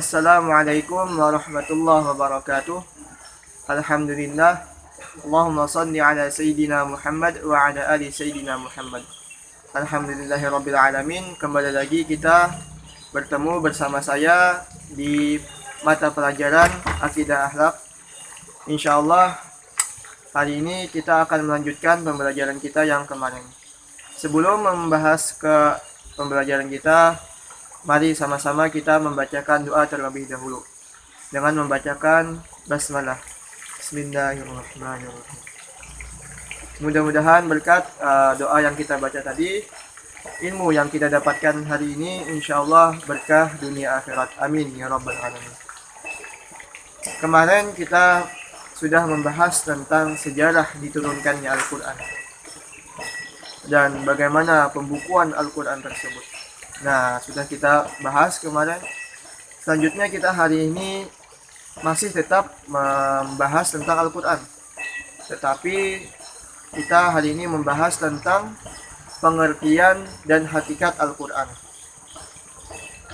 Assalamualaikum warahmatullahi wabarakatuh. Alhamdulillah. Allahumma salli ala Sayyidina Muhammad wa ala ali Sayyidina Muhammad. Alhamdulillahirabbil alamin. Kembali lagi kita bertemu bersama saya di mata pelajaran Akidah Akhlak. Insyaallah hari ini kita akan melanjutkan pembelajaran kita yang kemarin. Sebelum membahas ke pembelajaran kita, mari sama-sama kita membacakan doa terlebih dahulu dengan membacakan basmalah. Bismillahirrahmanirrahim. Mudah-mudahan berkat doa yang kita baca tadi, ilmu yang kita dapatkan hari ini insyaallah berkah dunia akhirat. Amin ya rabbal alamin. Kemarin kita sudah membahas tentang sejarah diturunkannya Al-Quran dan bagaimana pembukuan Al-Quran tersebut. Nah, sudah kita bahas kemarin. Selanjutnya kita hari ini masih tetap membahas tentang Al-Quran. Tetapi kita hari ini membahas tentang pengertian dan hakikat Al-Quran.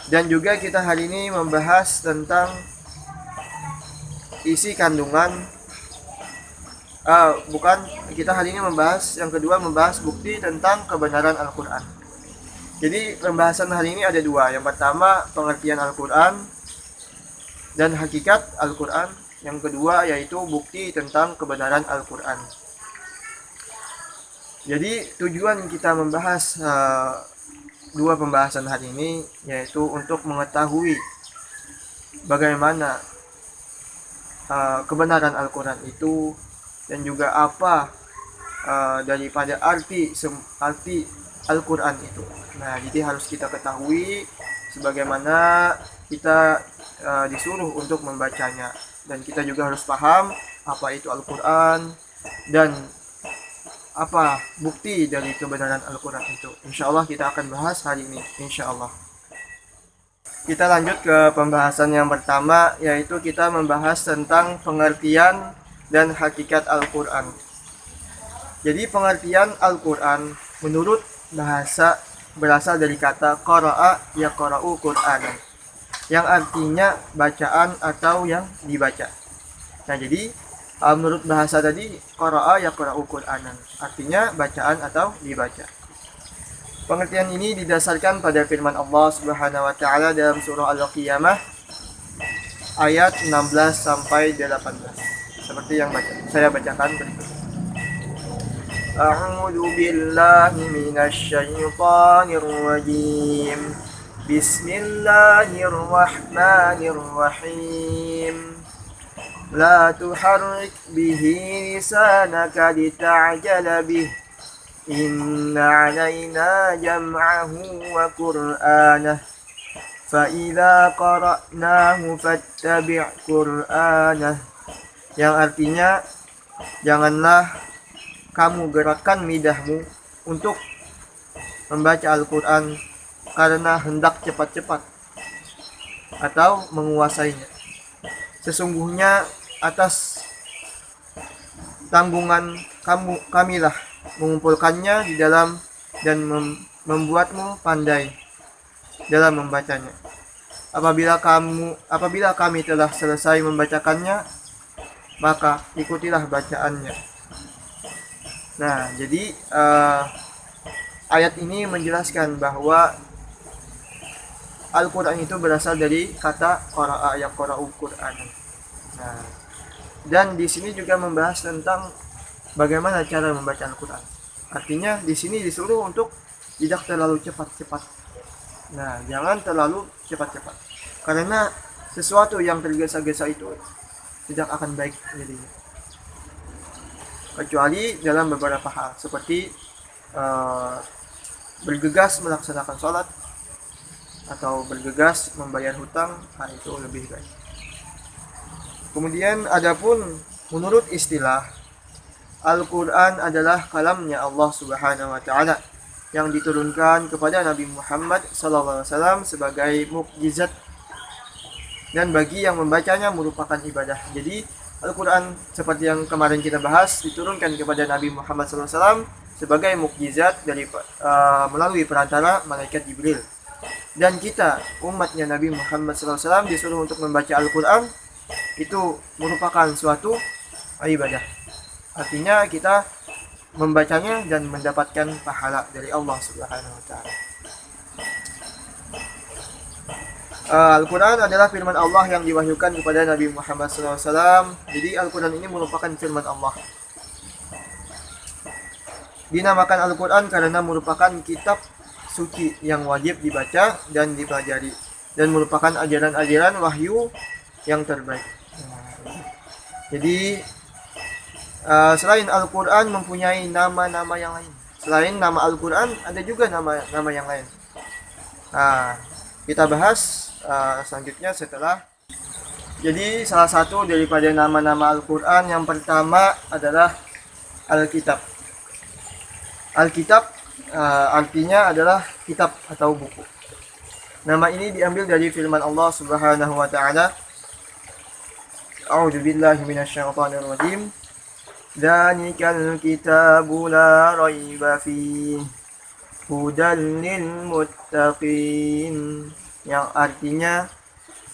Dan juga kita hari ini membahas tentang isi kandungan. Kita hari ini membahas, yang kedua membahas bukti tentang kebenaran Al-Quran. Jadi pembahasan hari ini ada dua. Yang pertama pengertian Al-Quran dan hakikat Al-Quran. Yang kedua yaitu bukti tentang kebenaran Al-Quran. Jadi tujuan kita membahas dua pembahasan hari ini yaitu untuk mengetahui bagaimana kebenaran Al-Quran itu dan juga apa daripada arti Al-Quran itu. Nah, jadi harus kita ketahui sebagaimana kita disuruh untuk membacanya, dan kita juga harus paham apa itu Al-Quran dan apa bukti dari kebenaran Al-Quran itu. Insyaallah kita akan bahas hari ini, insyaallah. Kita lanjut ke pembahasan yang pertama, yaitu kita membahas tentang pengertian dan hakikat Al-Quran. Jadi pengertian Al-Quran menurut bahasa berasal dari kata qara'a yaqra'u Qur'anan, yang artinya bacaan atau yang dibaca. Nah, jadi menurut bahasa tadi qara'a yaqra'u Qur'anan artinya bacaan atau dibaca. Pengertian ini didasarkan pada firman Allah Subhanahu wa taala dalam surah Al-Qiyamah ayat 16 sampai 18. Seperti yang saya bacakan berikut. A'udzu billahi minasy syaithanir rajim. Bismillahirrahmanirrahim. La tuharrik bihi lisanaka lita'jala bih. Inna 'alaina jam'ahu wa qur'anah. Fa idza qara'nahu fattabi' qur'anah. Yang artinya, janganlah kamu gerakkan lidahmu untuk membaca Al-Quran karena hendak cepat-cepat atau menguasainya. Sesungguhnya atas tanggungan kamilah mengumpulkannya di dalam dan membuatmu pandai dalam membacanya. Apabila kami telah selesai membacakannya, maka ikutilah bacaannya. Nah, jadi ayat ini menjelaskan bahwa Al-Quran itu berasal dari kata qara'a yaqra'u Qur'an. Nah, dan di sini juga membahas tentang bagaimana cara membaca Al-Quran. Artinya di sini disuruh untuk tidak terlalu cepat-cepat. Nah, jangan terlalu cepat-cepat. Karena sesuatu yang tergesa-gesa itu tidak akan baik jadinya. Kecuali dalam beberapa hal seperti bergegas melaksanakan sholat atau bergegas membayar hutang, itu lebih baik. Kemudian adapun menurut istilah, Al-Quran adalah kalamnya Allah Subhanahu wa taala yang diturunkan kepada Nabi Muhammad SAW sebagai mukjizat, dan bagi yang membacanya merupakan ibadah. Jadi Al-Quran seperti yang kemarin kita bahas diturunkan kepada Nabi Muhammad SAW sebagai mukjizat dari melalui perantara malaikat Jibril. dan kita umatnya Nabi Muhammad SAW disuruh untuk membaca Al-Quran, itu merupakan suatu ibadah. Artinya kita membacanya dan mendapatkan pahala dari Allah Subhanahu wa taala. Al-Quran adalah firman Allah yang diwahyukan kepada Nabi Muhammad SAW. Jadi Al-Quran ini merupakan firman Allah. Dinamakan Al-Quran karena merupakan kitab suci yang wajib dibaca dan dipelajari, dan merupakan ajaran-ajaran wahyu yang terbaik. Jadi selain Al-Quran mempunyai nama-nama yang lain. Selain nama Al-Quran ada juga nama-nama yang lain. Kita bahas selanjutnya setelah. Jadi salah satu daripada nama-nama Al-Quran yang pertama adalah Alkitab. Alkitab artinya adalah kitab atau buku. Nama ini diambil dari firman Allah Subhanahu wa taala. A'udzu billahi minasyaitonir rajim. Dzalikal kitabu la raiba fihi hudal lil muttaqin. Yang artinya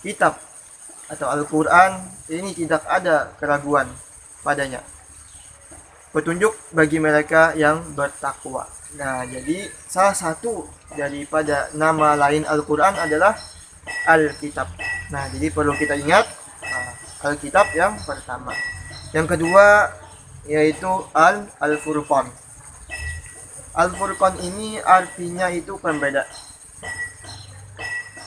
kitab atau Al-Quran ini tidak ada keraguan padanya, petunjuk bagi mereka yang bertakwa. Nah, jadi salah satu daripada nama lain Al-Quran adalah Alkitab. Nah, jadi perlu kita ingat Alkitab yang pertama. Yang kedua yaitu Al-Furqan. Al-Furqan ini artinya itu pembeda.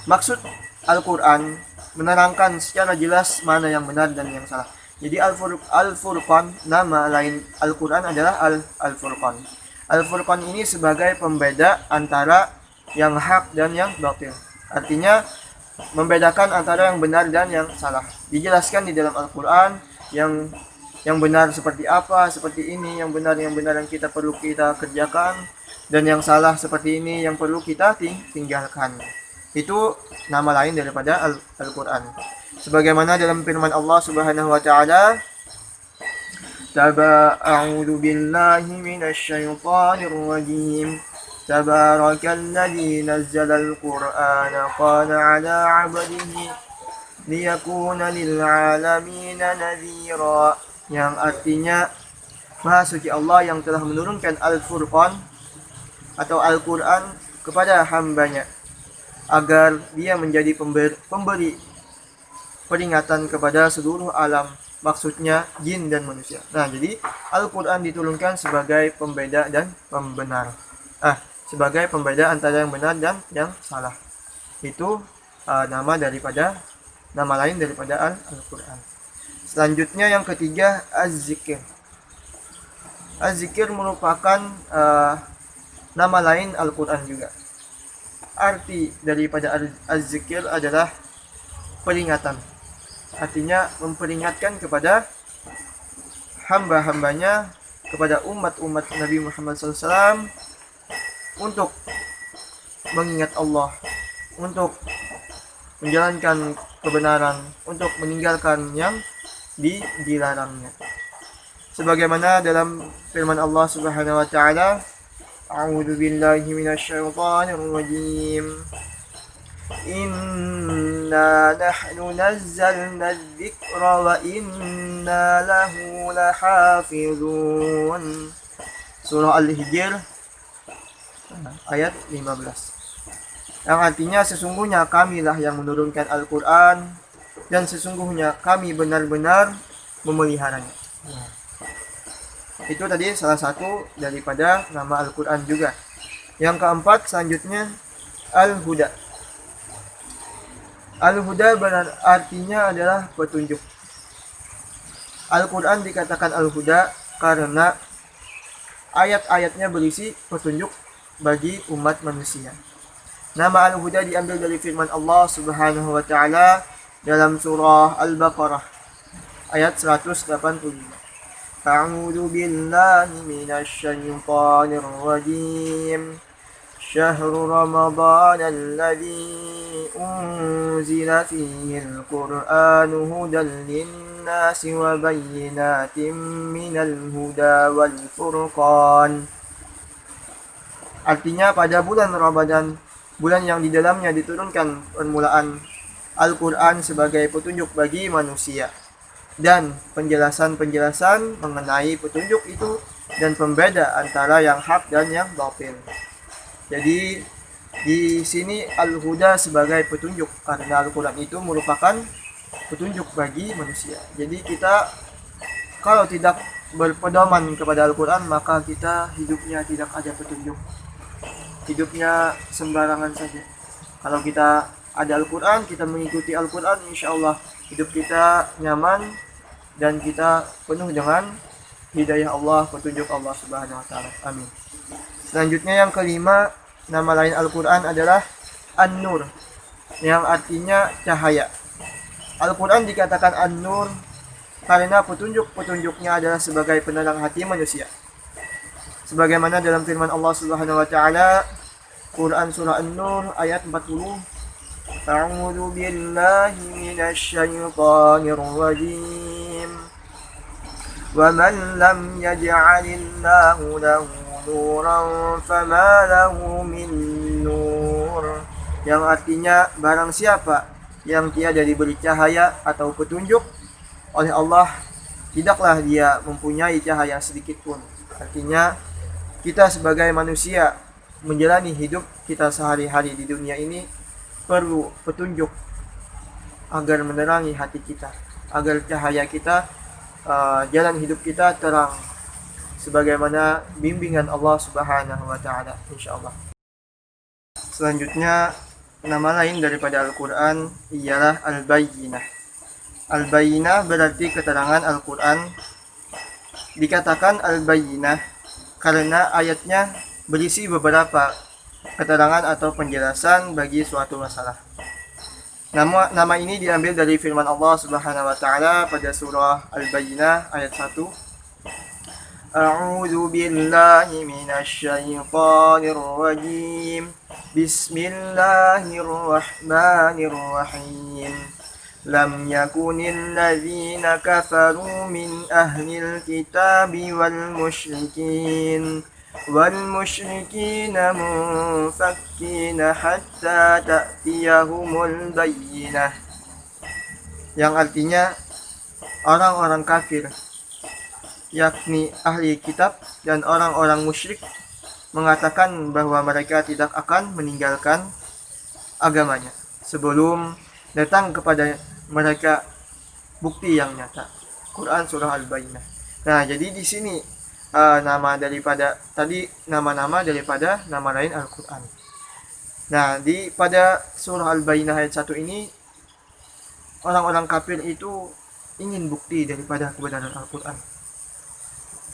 Maksud Al-Quran menerangkan secara jelas mana yang benar dan yang salah. Jadi Al-Furqan, nama lain Al-Quran adalah Al-Furqan. Al-Furqan ini sebagai pembeda antara yang hak dan yang batil. Artinya membedakan antara yang benar dan yang salah. Dijelaskan di dalam Al-Quran yang benar seperti apa, seperti ini, yang benar yang kita perlu kita kerjakan, dan yang salah seperti ini yang perlu kita tinggalkan. Itu nama lain daripada Al-Quran. Sebagaimana dalam firman Allah Subhanahu wa taala, A'udzu billahi minasyaitonir rajim. Tabarakalladzi nazzalal Qur'ana qala 'ala 'abdihi liyakuna lil 'alamin nadhira. Yang artinya Maha suci Allah yang telah menurunkan Al-Furqan atau Al-Quran kepada hambanya agar dia menjadi pemberi peringatan kepada seluruh alam, maksudnya jin dan manusia. Nah, jadi Al-Quran diturunkan sebagai pembeda dan pembenar. Sebagai pembeda antara yang benar dan yang salah. Itu nama lain daripada Al-Quran. Selanjutnya yang ketiga Az-Zikir. Az-Zikir merupakan nama lain Al-Quran juga. Arti daripada Az-Zikir adalah peringatan. Artinya memperingatkan kepada hamba-hambanya, kepada umat-umat Nabi Muhammad SAW untuk mengingat Allah, untuk menjalankan kebenaran, untuk meninggalkan yang dilarangnya. Sebagaimana dalam firman Allah Subhanahu wa taala, A'udzu billahi minasyaitonir rajim. Inna nahnu nazzalna adh-dhikra wa inna lahu lahafizun. Surah Al-Hijr ayat 15. Yang artinya sesungguhnya kamilah yang menurunkan Al-Quran dan sesungguhnya kami benar-benar memeliharanya. Itu tadi salah satu daripada nama Al-Quran juga. Yang keempat selanjutnya Al-Huda. Al-Huda artinya adalah petunjuk. Al-Quran dikatakan Al-Huda karena ayat-ayatnya berisi petunjuk bagi umat manusia. Nama Al-Huda diambil dari firman Allah Subhanahu wa taala dalam surah Al-Baqarah ayat 185. A'udzu billahi minasyaitonir rajim. Syahrul Ramadan alladzi unzila fihi al-Qur'anu hudan lin-nasi wa bayyinatin minal huda wal furqan. Artinya pada bulan Ramadan bulan yang di dalamnya diturunkan permulaan Al-Quran sebagai petunjuk bagi manusia, dan penjelasan-penjelasan mengenai petunjuk itu dan pembeda antara yang hak dan yang batil. Jadi di sini Al-Huda sebagai petunjuk karena Al-Quran itu merupakan petunjuk bagi manusia. Jadi kita kalau tidak berpedoman kepada Al-Quran, maka kita hidupnya tidak ada petunjuk. Hidupnya sembarangan saja. Kalau kita ada Al-Quran, kita mengikuti Al-Quran, insya Allah hidup kita nyaman dan kita penuh dengan hidayah Allah, petunjuk Allah Subhanahu wa taala. Amin. Selanjutnya yang kelima, nama lain Al-Quran adalah An-Nur, yang artinya cahaya. Al-Quran dikatakan An-Nur karena petunjuk-petunjuknya adalah sebagai penerang hati manusia. Sebagaimana dalam firman Allah Subhanahu wa taala, Quran surah An-Nur ayat 40, A'udzu billahi minasy syaithanir rajim. Wa man lam yaj'alillahu lahu nuran fama lahu min nur. Yang artinya barang siapa yang tiada diberi cahaya atau petunjuk oleh Allah, tidaklah dia mempunyai cahaya sedikit pun. Artinya kita sebagai manusia menjalani hidup kita sehari-hari di dunia ini perlu petunjuk agar menerangi hati kita, agar cahaya kita, jalan hidup kita terang sebagaimana bimbingan Allah Subhanahu wa taala, insyaallah. Selanjutnya, nama lain daripada Al-Qur'an ialah Al-Bayyinah. Al-Bayyinah berarti keterangan Al-Qur'an. Dikatakan Al-Bayyinah karena ayatnya berisi beberapa keterangan atau penjelasan bagi suatu masalah. Nama ini diambil dari firman Allah Subhanahu wa taala pada surah Al-Bayyinah ayat 1. A'udzu billahi minasy syaithanir rajim. Bismillahirrahmanirrahim. Lam yakunil ladzina kafaru min ahlil kitabi wal musyrikin munfakkina hatta ta'tiyahumul bayyinah. Yang artinya orang-orang kafir, yakni ahli kitab dan orang-orang musyrik, mengatakan bahwa mereka tidak akan meninggalkan agamanya sebelum datang kepada mereka bukti yang nyata. Quran surah Al-Bayyinah. Nah, jadi di sini nama daripada tadi nama-nama daripada nama lain Al-Quran. Nah, pada surah Al-Bayyinah ayat 1 ini, orang-orang kafir itu ingin bukti daripada kebenaran Al-Quran.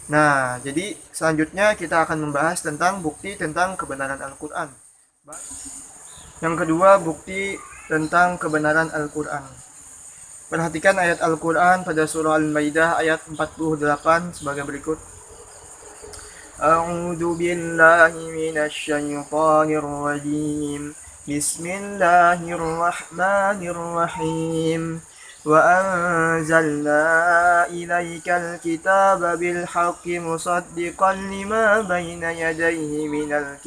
Nah, jadi selanjutnya kita akan membahas tentang bukti tentang kebenaran Al-Quran. Yang kedua, bukti tentang kebenaran Al-Quran. Perhatikan ayat Al-Quran pada surah Al-Maidah ayat 48 sebagai berikut. A'udzu billahi minasy syaithanir rajim. Bismillahirrahmanirrahim. Wa anzalna ilaikal kitaba bil haqqi musaddiqan lima baina yadayhi minal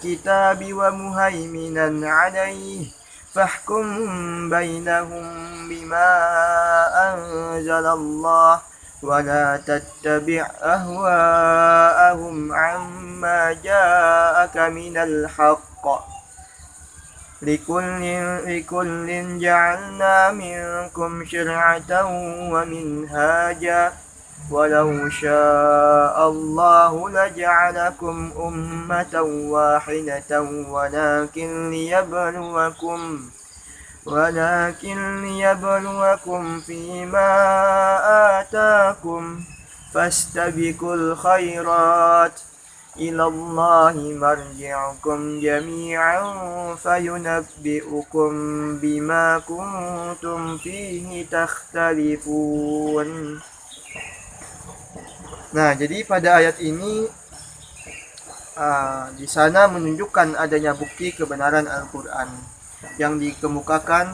kitabi wa muhaiminan 'alaihi fahkum bainahum bima anzalallah wa la tattabi' ahwa'ahum 'amma ja'aka minal haqq likullin ja'alna minkum syir'atan wa minhaja walau sya'allahu laja'alakum ummatan wahidatan walakin liyabluwakum fima atakum fastabiqul khairat ilallahi marji'ukum jami'an fayunabbi'ukum bima kuntum fihi takhtalifun. Nah, jadi pada ayat ini di sana menunjukkan adanya bukti kebenaran Al-Quran yang dikemukakan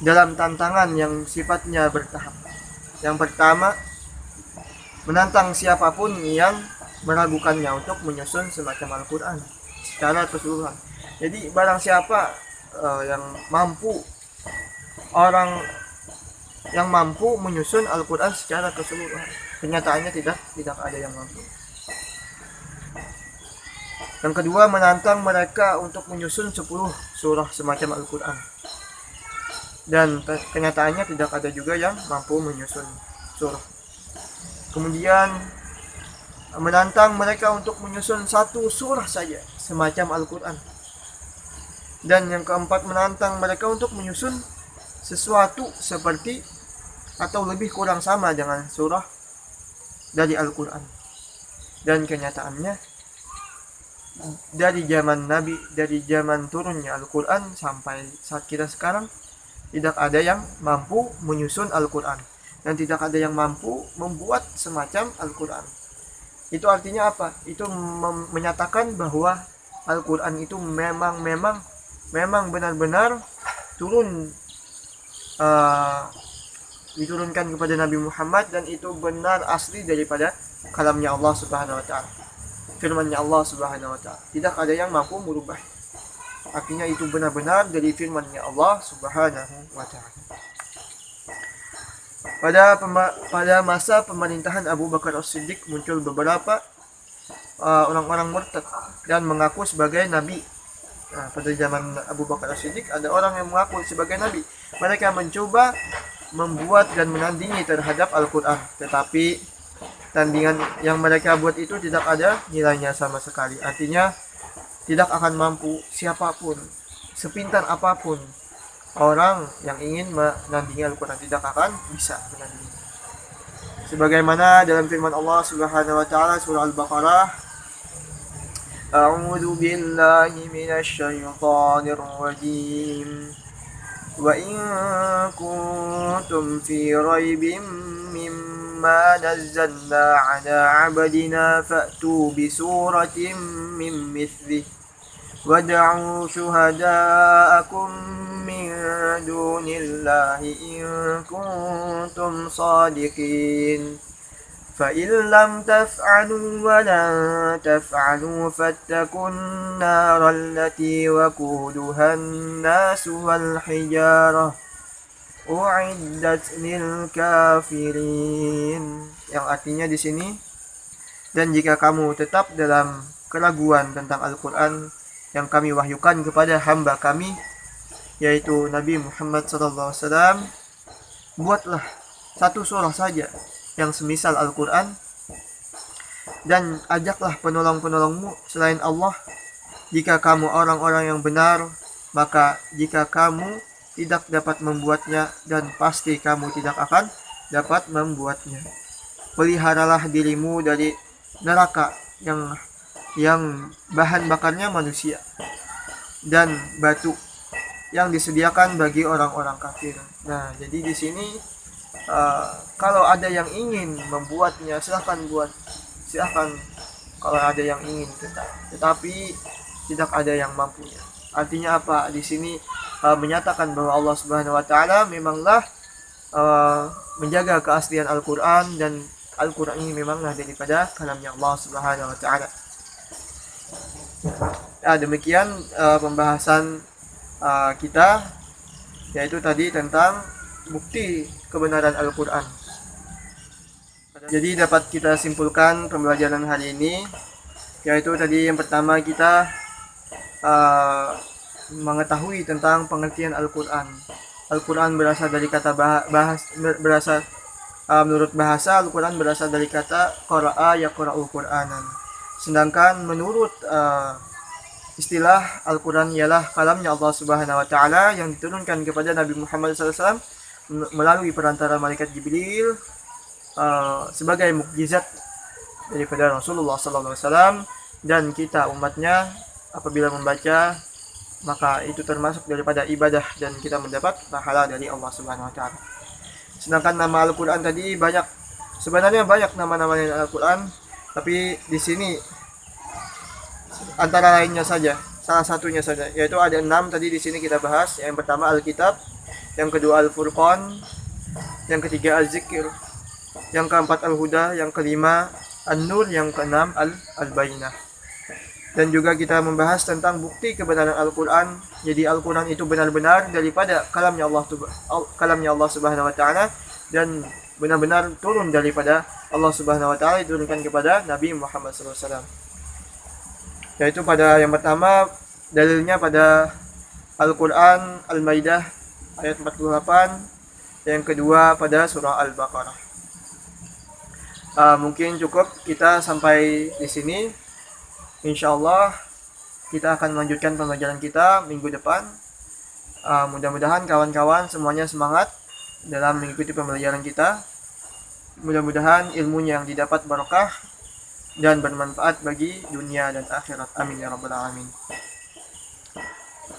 dalam tantangan yang sifatnya bertahap. Yang pertama, menantang siapapun yang meragukannya untuk menyusun semacam Al-Quran. secara keseluruhan. Jadi barang siapa yang mampu, orang yang mampu menyusun Al-Quran secara keseluruhan, kenyataannya tidak ada yang mampu. Yang kedua, menantang mereka untuk menyusun 10 surah semacam Al-Quran, dan kenyataannya tidak ada juga yang mampu menyusun surah. Kemudian menantang mereka untuk menyusun 1 surah saja semacam Al-Quran. Dan yang keempat, menantang mereka untuk menyusun sesuatu seperti atau lebih kurang sama dengan surah dari Al-Quran. Dan kenyataannya dari zaman Nabi, dari zaman turunnya Al-Quran sampai saat kita sekarang, tidak ada yang mampu menyusun Al-Quran, dan tidak ada yang mampu membuat semacam Al-Quran. Itu artinya apa? Itu menyatakan bahwa Al-Quran itu memang benar-benar diturunkan kepada Nabi Muhammad, dan itu benar asli daripada kalamnya Allah Subhanahu wa Ta'ala, firmannya Allah Subhanahu wa Ta'ala. Tidak ada yang mampu merubah. Artinya itu benar-benar dari firmannya Allah Subhanahu wa Ta'ala. Pada masa pemerintahan Abu Bakar As-Siddiq, muncul beberapa orang-orang murtad dan mengaku sebagai nabi. Pada zaman Abu Bakar As-Siddiq ada orang yang mengaku sebagai nabi. Mereka mencoba membuat dan menandingi terhadap Al-Quran, tetapi tandingan yang mereka buat itu tidak ada nilainya sama sekali. Artinya tidak akan mampu siapapun, sepintar apapun orang yang ingin menandingi Al-Quran, tidak akan bisa menandingi. Sebagaimana dalam firman Allah Subhanahu wa Ta'ala surah Al-Baqarah, A'udzu billahi minasy syaithanir rajim. Wa in kuntum fi raibin mimma nazzalna 'ala 'abdina fa'tu bi suratin min mithlihi wad'u syuhada'akum min dunillahi in kuntum shadiqin. فإن لم تفعلوا ولن تفعلوا فاتقوا النار التي وقودها الناس والحجارة أعدت للكافرين. Yang artinya di sini, dan jika kamu tetap dalam keraguan tentang Al-Quran yang kami wahyukan kepada hamba kami, yaitu Nabi Muhammad SAW, buatlah 1 surah saja yang semisal Al-Quran, dan ajaklah penolong-penolongmu selain Allah jika kamu orang-orang yang benar. Maka jika kamu tidak dapat membuatnya, dan pasti kamu tidak akan dapat membuatnya, peliharalah dirimu dari neraka yang bahan bakarnya manusia dan batu yang disediakan bagi orang-orang kafir. Nah, jadi di sini kalau ada yang ingin membuatnya, silahkan buat, silahkan. Kalau ada yang ingin, tetapi tidak ada yang mampunya. Artinya apa? Di sini menyatakan bahwa Allah Subhanahu wa Ta'ala memanglah menjaga keaslian Al-Quran, dan Al-Quran ini memanglah daripada kalamnya Allah Subhanahu wa Ta'ala. Demikian pembahasan kita, yaitu tadi tentang bukti kebenaran Al-Quran. Jadi dapat kita simpulkan pembelajaran hari ini, yaitu tadi yang pertama kita mengetahui tentang pengertian Al-Quran. Al-Quran berasal dari kata menurut bahasa Al-Quran berasal dari kata qara'a yaqra'u Qur'anan. Sedangkan menurut istilah Al-Quran ialah kalamnya Allah Subhanahu wa Ta'ala yang diturunkan kepada Nabi Muhammad SAW melalui perantara malaikat Jibril sebagai mukjizat daripada Rasulullah SAW, dan kita umatnya apabila membaca maka itu termasuk daripada ibadah dan kita mendapat pahala dari Allah Subhanahu wa Ta'ala. Sedangkan nama Al-Quran tadi sebenarnya banyak nama-nama Al-Quran, tapi di sini antara lainnya saja, salah satunya saja, yaitu ada 6 tadi di sini kita bahas. Yang pertama Al-Kitab, yang kedua Al-Furqan, yang ketiga Al-Zikr, yang keempat Al-Huda, yang kelima An-Nur, yang keenam Al-Bayyinah. dan juga kita membahas tentang bukti kebenaran Al-Quran. Jadi Al-Quran itu benar-benar daripada kalamnya Allah Subhanahu wa taala, dan benar-benar turun daripada Allah Subhanahu wa taala, diturunkan kepada Nabi Muhammad SAW. Yaitu pada yang pertama, dalilnya pada Al-Quran Al-Maidah ayat 48, yang kedua pada surah Al-Baqarah. Mungkin cukup kita sampai di sini. Insyaallah kita akan melanjutkan pembelajaran kita minggu depan. Mudah-mudahan kawan-kawan semuanya semangat dalam mengikuti pembelajaran kita. Mudah-mudahan ilmunya yang didapat barokah dan bermanfaat bagi dunia dan akhirat. Amin ya rabbal alamin.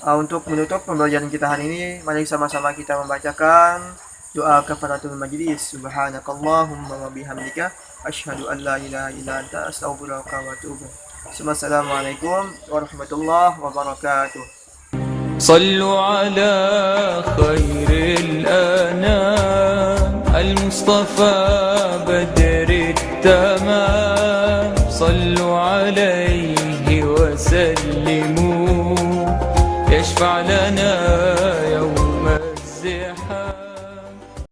Untuk menutup pembelajaran kita hari ini, mari sama-sama kita membacakan doa kafaratul majlis. Subhanakallahumma wa bihamdika asyhadu an la ilaha illa anta astaghfiruka wa atubu. Assalamualaikum warahmatullahi wabarakatuh. صلوا على خير الأنام المصطفى بدر التمام صلوا عليه وسلموا يشفع لنا